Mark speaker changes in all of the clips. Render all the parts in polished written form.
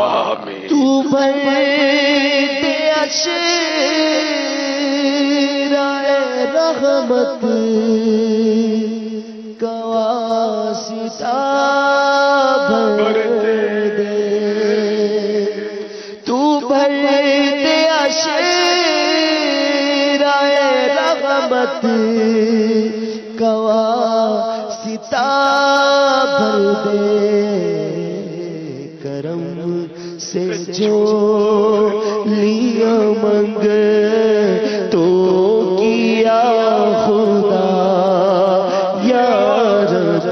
Speaker 1: آمین.
Speaker 2: تو بھر دے اشرائے رحمت کا واسطہ بھر دے. تو بھر دے اشرائے رحمت کا واسطہ بھر دے. کرم سے جو لیا منگ تو کیا خدا یا رب.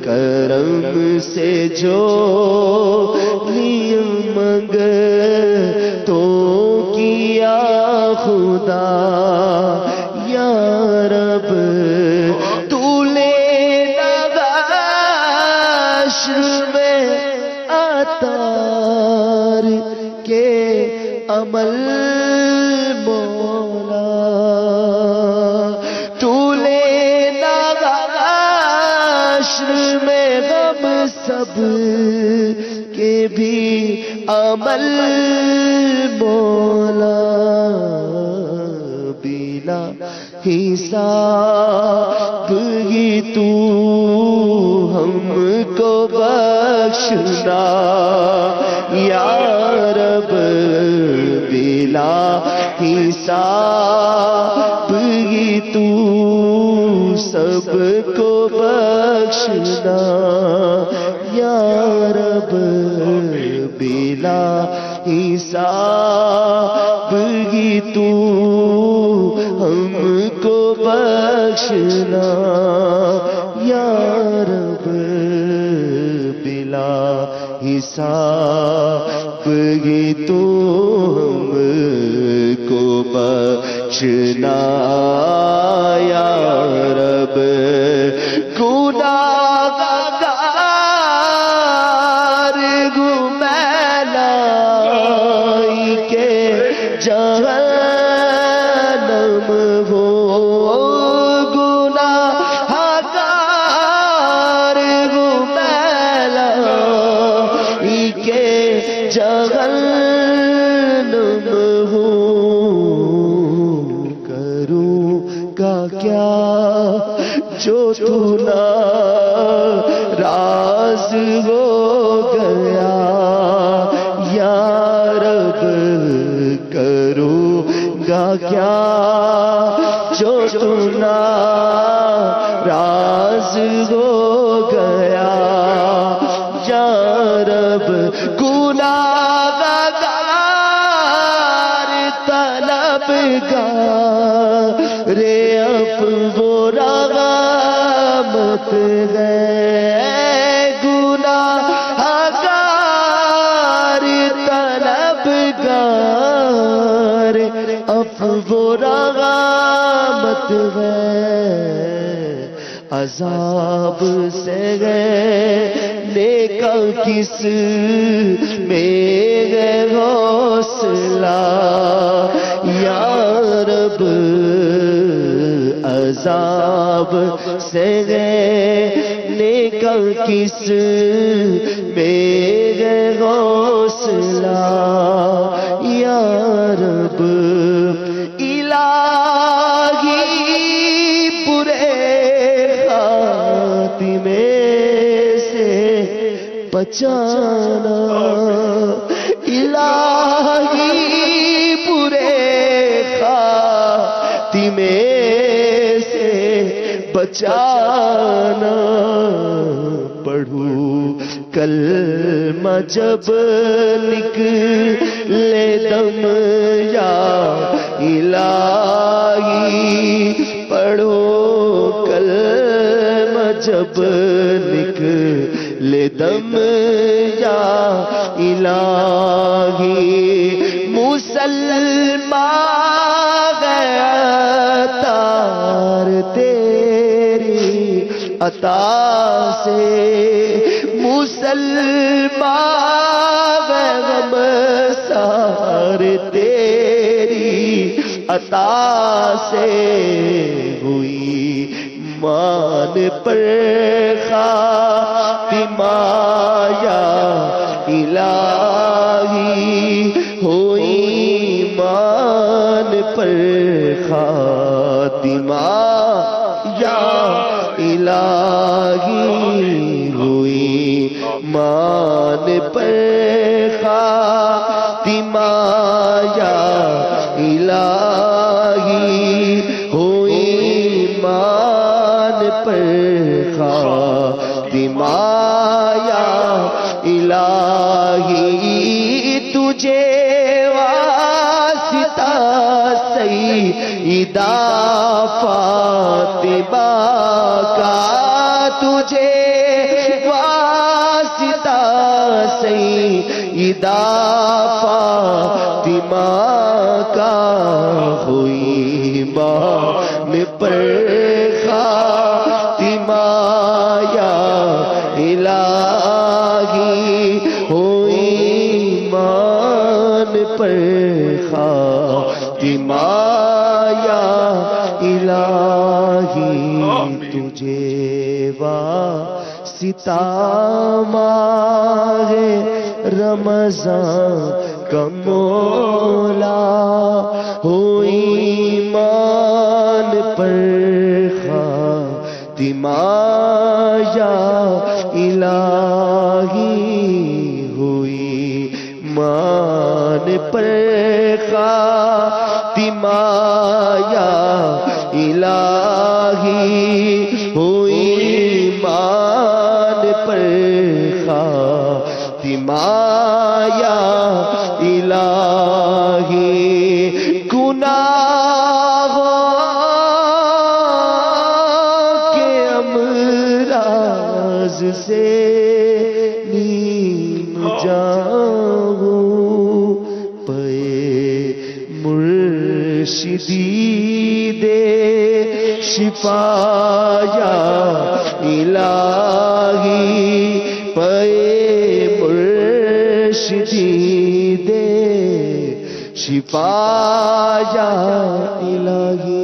Speaker 2: کرم سے جو لیا منگ تو کیا خدا یا رب. تو لے لگا حشر میں اتار کے عمل مولا. تو لے لگا حشر میں غم سب کے بھی عمل مولا. بلا حساب ہی تو ہم کو بخشنا یا رب. بلا حساب ہی تو سب کو بخشنا یا رب. بلا حساب ہی تو ہم کو بخشنا یا رب. بلا حساب ہی تو ہم کو بخشنا یا رب. گناہگار گملائی کے جہنم ہو. گناہگار گملائی کے جہنم ہو. کروں کا کیا جو تو ناراض ہو گیا یا رب. کروں گا کیا جو تو ناراض ہو گیا یا رب. گناہگار طلبگار عفو رحمت ہے. گناہگار طلبگار عفو رحمت ہے. عذاب سے نیکا کس میں ہے حوصلہ یا رب. عذاب سے نیکا کس میں ہے حوصلہ یا رب. الہی برے خاتمے سے بچانا. الہی برے خاتمے سے بچانا. پڑھوں کلمہ جب نکلے دم یا الہی. پڑھو کلمہ جب نکلے دم یا الہی. مسلمان تار تیری عطا سے. مسلمان غم سار تیری عطا سے. ہوئی مان پر خاتمہ یا الہی ہو ایمان پر خاتمہ یا الہی ہو ایمان پر خاتمہ یا الہی ہو ایمان پر خاتمہ یا الہی تجھے واسطہ سیدہ فاطمہ کا تجھے واسطہ سیدہ فاطمہ کا ہوئی ایمان پر خاتمہ یا الہی ہو ایمان پر خاتمہ یا الہی تجھے واسطہ ماہ رمضان کا مولا ہو ایمان پر خاتمہ یا الہی ہوئی ایمان پر خاتمہ یا الہی ہوئی ایمان پر خاتمہ یا الہی گناہوں کے امراض سے نیم جاؤں پے مرشدی دے شفا یا الہی پے مرشدی دے شفا یا الہی